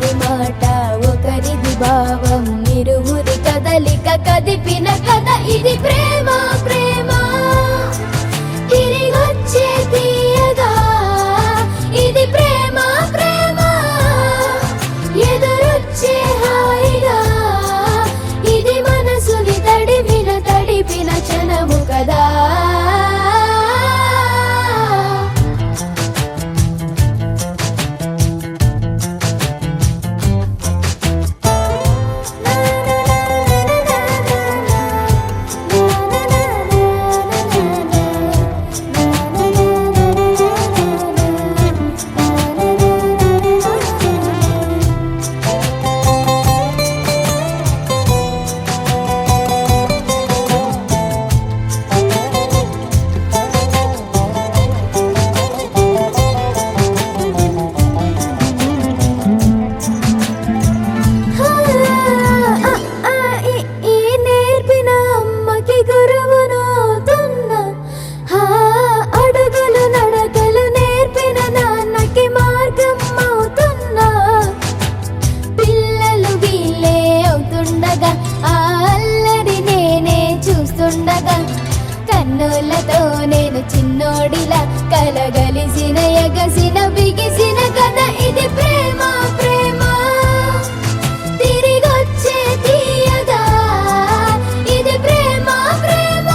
ఒకరిది మాట ఒకరిది భావం ఇరువురి కదలిక కదిపిన కథ ఇది ప్రేమ ప్రేమ తిరిగొచ్చే తీయగా ఇది ప్రేమ ప్రేమ ఎదురొచ్చే హాయిగా ఇది మనసుని తడిపిన క్షణము కదా కన్నులతో నేను చిన్నోడిలా కలగలిసిన ఎగసిన బిగిసిన కథ ఇది ప్రేమ ప్రేమ తిరిగొచ్చే తీయగా ఇది ప్రేమ ప్రేమ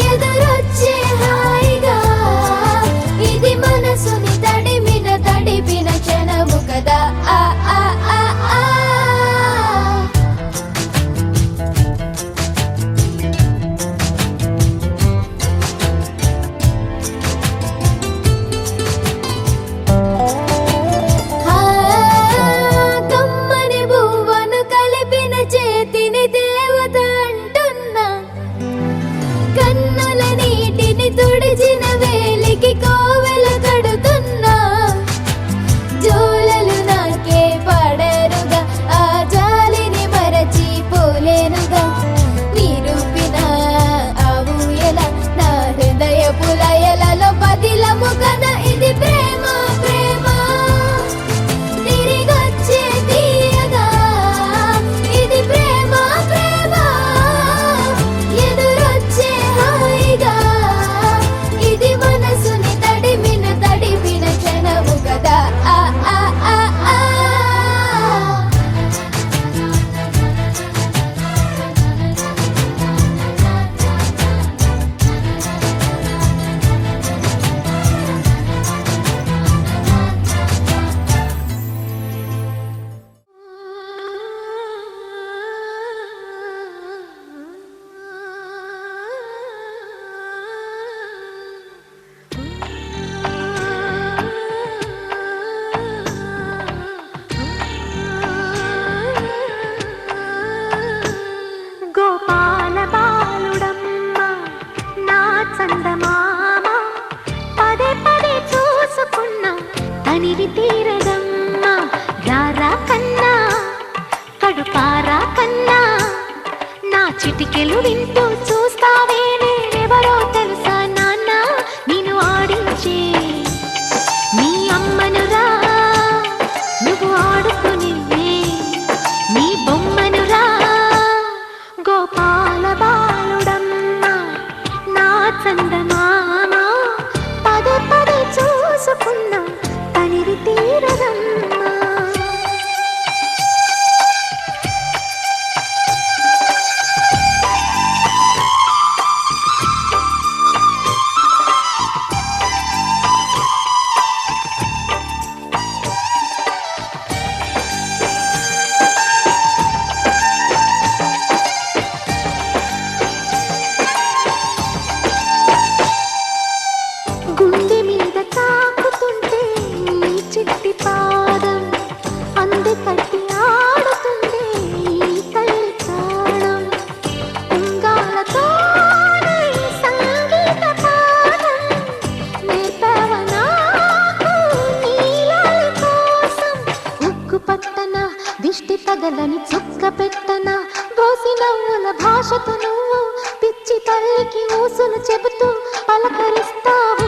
ఎదురొచ్చే హాయిగా ఇది మనసుని తడిపిన క్షణము కదా ఆ ఆ ఆ ఆ తనివి తీరదమ్మా రారా కన్నా కడుపారా కన్నా నా చిటికెలు వింటూ చూస్తావే నేనెవరో తెలుసా నాన్న నేను ఆడించే నీ అమ్మనురా నువ్వు ఆడుకుని నీ బొమ్మనురా గోపాల బాలుడమ్మా నా చందమామ పదే పదే చూసుకున్నా తనివి తీరదమ్మా గుండె మీద తాకుతుంటే నీ చిట్టి పాదం అంది కట్టి ఆడుతుంది ఈ తల్లి ప్రాణం ఉంగాలతోనే సంగీత పాఠం నేర్పావ నాకు నీలాలి కోసం ఉక్కు పట్టన దిష్టి తగలని చుక్క పెట్టన బోసి నవ్వుల భాషతో నువ్వు పిచ్చి తల్లికి ఊసులు చెబుతూ పలకరిస్తావు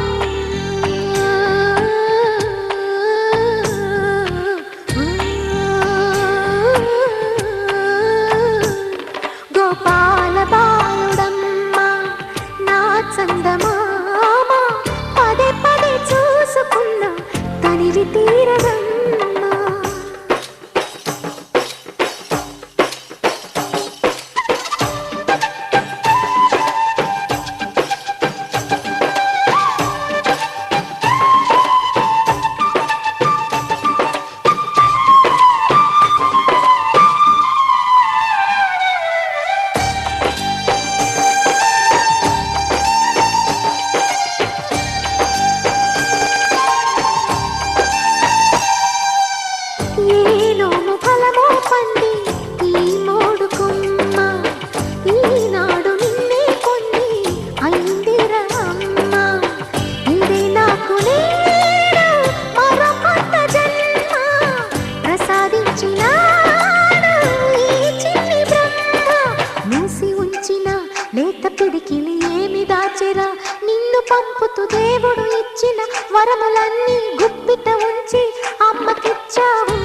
వరములన్నీ గుప్పిట ఉంచి అమ్మకిచ్చావు.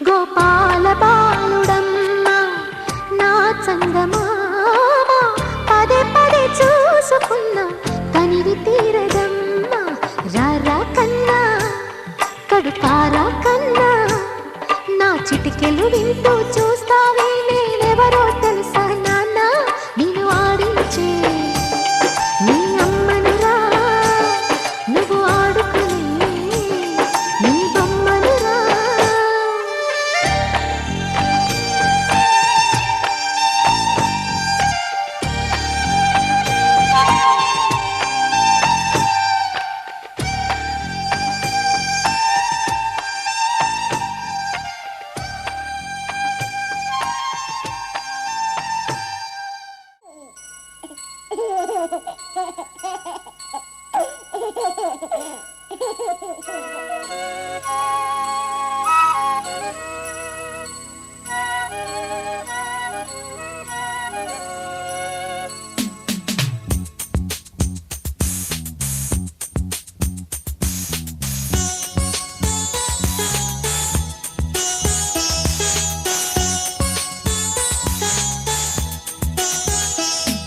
గోపాల బాలుడమ్మ నా చందమామ పదే పదే చూసుకున్నా తనివి తీరదమ్మా. రారా కన్నా కడుపారా కన్నా నా చిటికెలు వింటూ చూస్తావే నేనెవరో తెలుసా నాన్న నేను ఆడించే నీ అమ్మనురా నువ్వు ఆడుకునే నీ బొమ్మనురా.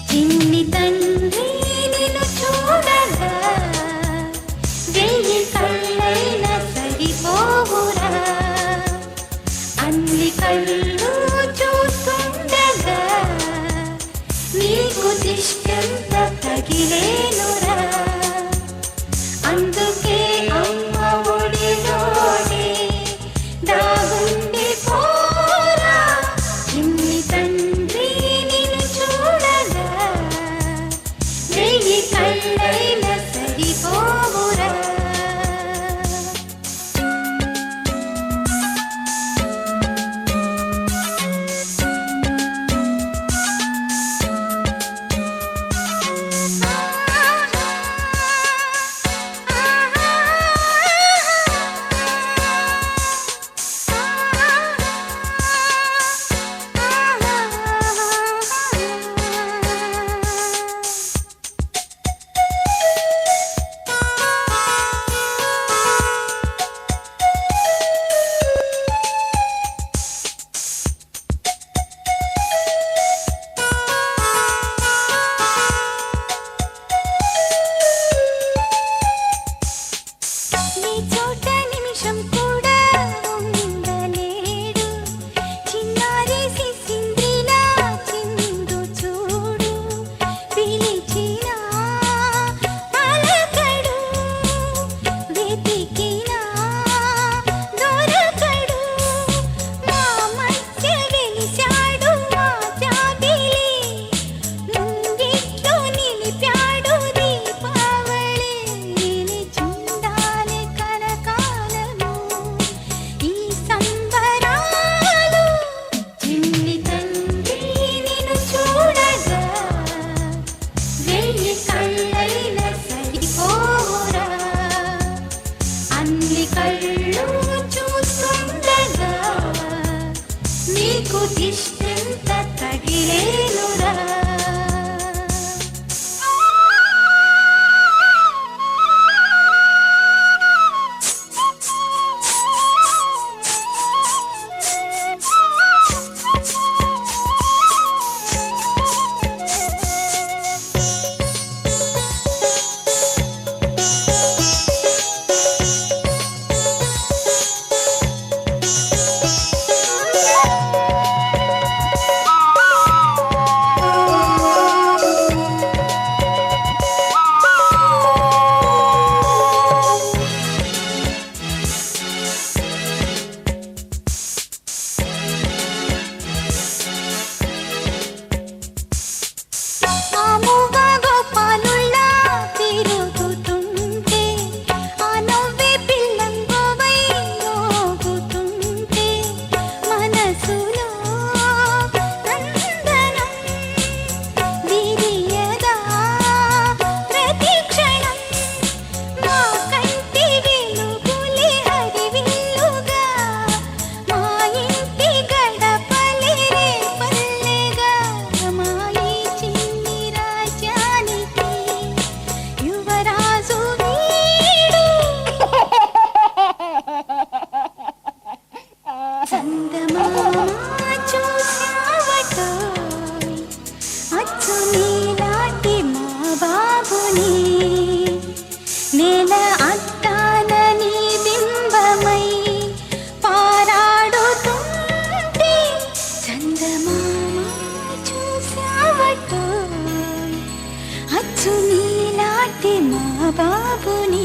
చిన్ని తండ్రి నిన్ను చూడగా వెయ్యి కళ్ళైన సరిపోవురా. అన్ని కళ్ళు చూస్తుండగా నీకు దిష్టంత తగిలేనురా. అందుకే అమ్మ ఒడిలోనే దాగుండి పోరా. చిన్ని తండ్రి నిన్ను చూడగా వెయ్యి కళ్ళైన సరిపోవురా. చూపించు నీలాంటి మా బాబుని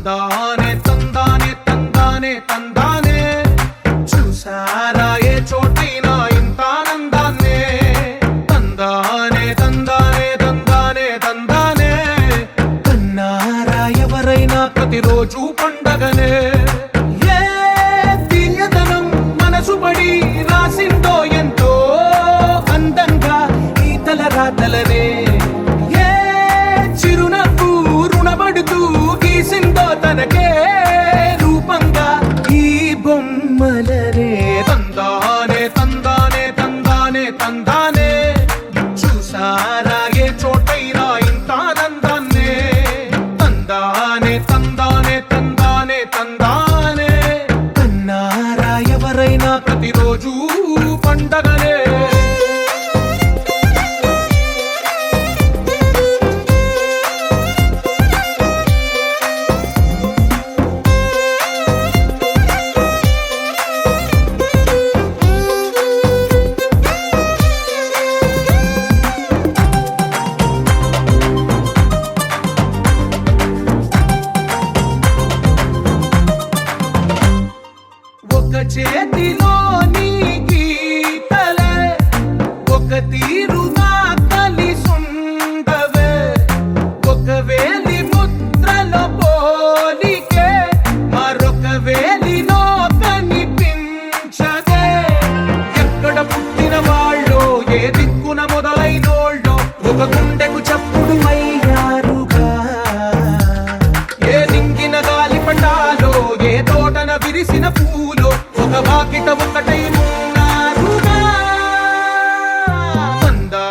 తందానే తందానే తందానే తందానే చూసారా ఏ చోటైనా ఇంత ఆనందాన్నే తందానే తందానే తందానే తందానే కన్నారా ఎవరైనా ప్రతిరోజు పండగనే ఏ తీయదనం మనసు పడి రాసిందో ఎంతో అందంగా ఈ తలరాతలనే ఏ చిరునవ్వు రుణపడుతూ గీసిందో తనకే రూపంగా ఈ బొమ్మలనే తందానే తందానే తందానే తందానే చూసారా ఏ చోటైనా ఇంత ఆనందాన్నే తందానే తందానే తందానే తందానే కన్నారా ఎవరైనా ప్రతిరోజు పండగనే ఒక చేతిలో నీ గీతలే ఒక తీరుగా కలిసుండవే ఒక వేలి ముద్రల పోలికే మరొక వేలిలో కనిపించదే ఎక్కడ పుట్టిన వాళ్ళో ఏ దిక్కున మొదలైనోళ్ళో ఒక గుండెకు చప్పుడు అయ్యారుగా ఏ నింగిన గాలి పటాలో ఏ తోటన విరిసిన పూలో ఒక వాకిట ఒకటై ఉన్నారుగా తందానే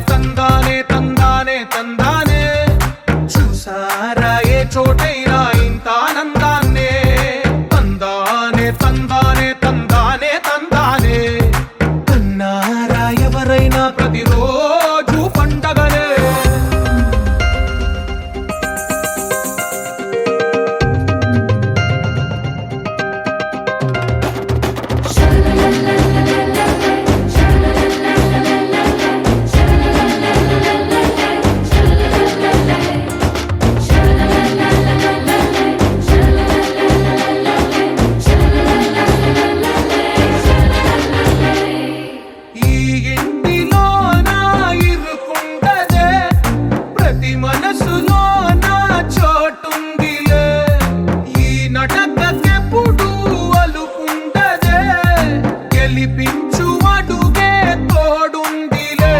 తందానే తందానే తందానే చూసారా ఏ చోటైనా ఇంత ఆనందాన్నే తందానే తందానే తందానే తందానే కన్నారా ఎవరైనా ప్రతిరోజు పండగనే ఈ ఇంటిలో నా ఇరుకుండదే ప్రతి మనసులో నా చోటుందిలే ఈ నటకెప్పుడు అలుకుండదే గెలిపించు అడుగే తోడుందిలే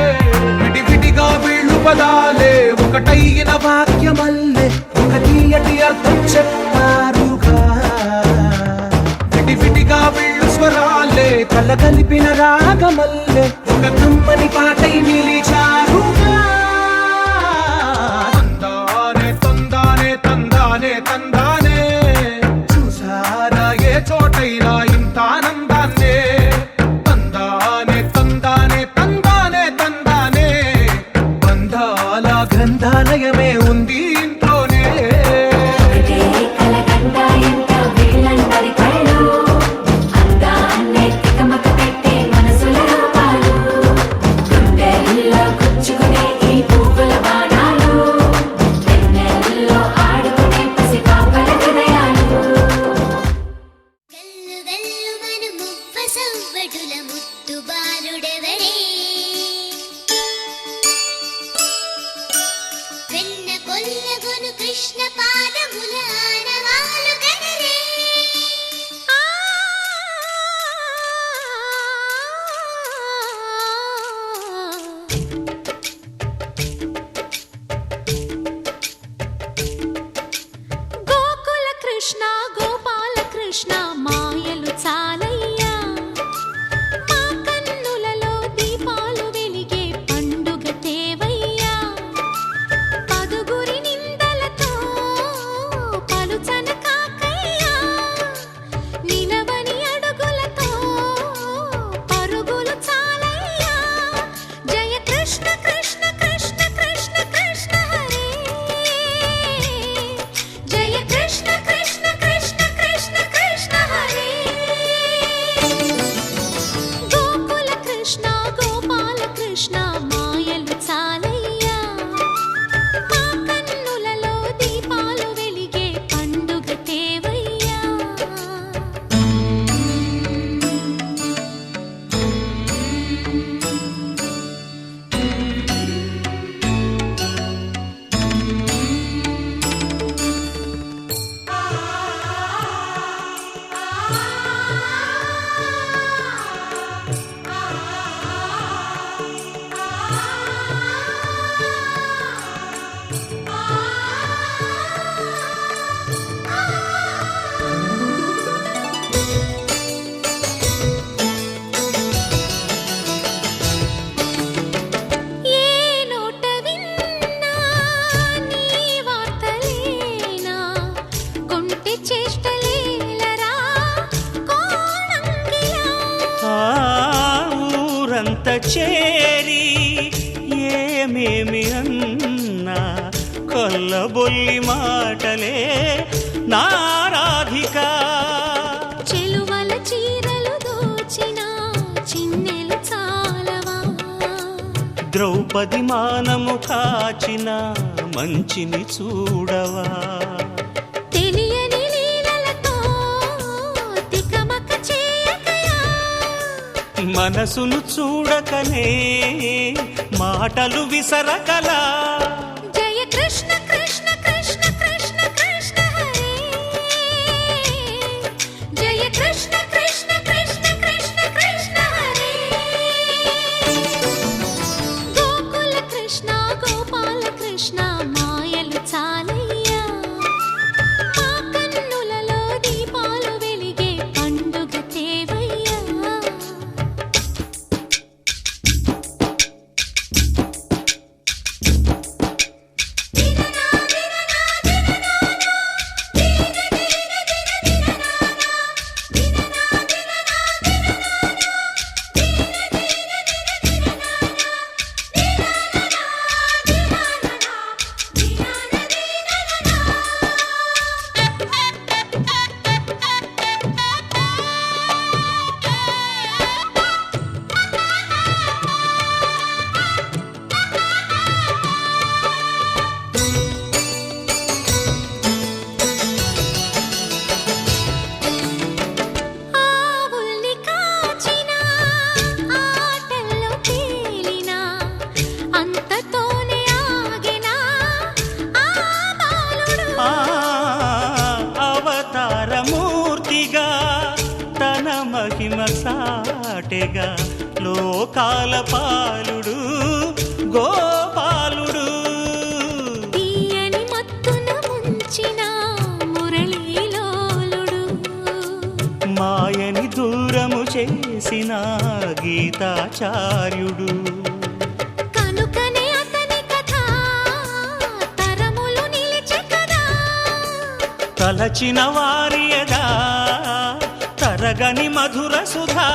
విడివిడిగా వీళ్ళు పదాలే ఒకటైన వాక్యమల్లే ఒక తీయటి అర్థం చెప్పారుగా విడివిడిగా వీళ్ళు స్వరాలే కల కలిపిన రాగమల్లే ఒక కమ్మని పాటై నిలిచారుగా తందానే తందానే తందానే తందానే చూసారా ఏ చోటైనా ఇంత ఆనందాన్నే తందానే తందానే తందానే తందానే బంధాల గ్రంథాలయమే ఉంది ఇంట్లోనే వెల్లు వెల్లుమను మువ్వ సవ్వడుల ముద్దు బాలుడెవడే వెన్న కొల్లగొను కృష్ణ పాదముల ఆనవాలు కదరే గోకుల కృష్ణ గోపాల కృష్ణ మాయలు చాలయ్యా మా కన్నులలో దీపాలు వెలిగే పండుగ తేవయ్యా పదుగురి నిందలతో చేరి ఏమేమి అన్నా కొల్లబొల్లి మాటలే నారాధిక. చెలువల చీరలు దోచిన చిన్నెలు చాలవా, ద్రౌపది మానము కాచిన మంచిని చూడవా, తెలియని లీలలతో తికమక చేయకయా, మనసును చూడకనే మాటలు విసరకలా. జయ కృష్ణ కృష్ణ కృష్ణ కృష్ణ కృష్ణ హరే, జయ కృష్ణ కృష్ణ కృష్ణ కృష్ణ కృష్ణ హరే. గోకుల కృష్ణ గోపాల కృష్ణ మాయలు చాలయ్యా, మా కన్నులలో దీపాలు వెలిగే పండుగ తేవయ్యా. ఆవుల్ని కాచిన ఆటల్లో తేలిన అంతతోనే ఆగిన ఆ బాలుడు, అవతారమూర్తిగా తన మహిమ సాటెగా లోకాల పాలుడు గోపాలుడు. తీయని మత్తున ముంచిన మురళీలోలుడు, మాయని దూరము చేసిన గీతాచార్యుడు. కనుకనే అతని కథ తరములు నిలిచె కదా, తలచిన వారియదా తరగని మధుర సుధా.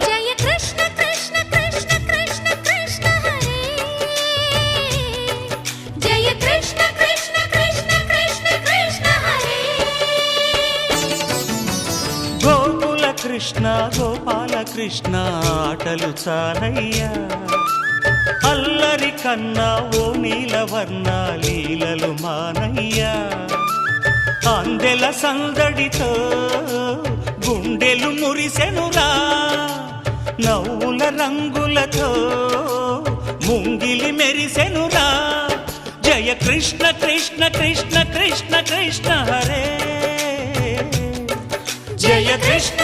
జయ కృష్ణ కృష్ణ కృష్ణ కృష్ణ కృష్ణ హరే, జయ కృష్ణ కృష్ణ కృష్ణ కృష్ణ కృష్ణ హరే. గోకుల కృష్ణ గోపాల కృష్ణ ఆటలు చాలయ్యా, అల్లరి కన్నా ఓ నీలవర్ణ లీలలు మానయ్యా. అందెల సందడితో గుండెలు మురిసెనురా, నవ్వుల రంగులతో ముంగిలి మెరిసెనురా. జయ కృష్ణ కృష్ణ కృష్ణ కృష్ణ కృష్ణ హరే, జయ కృష్ణ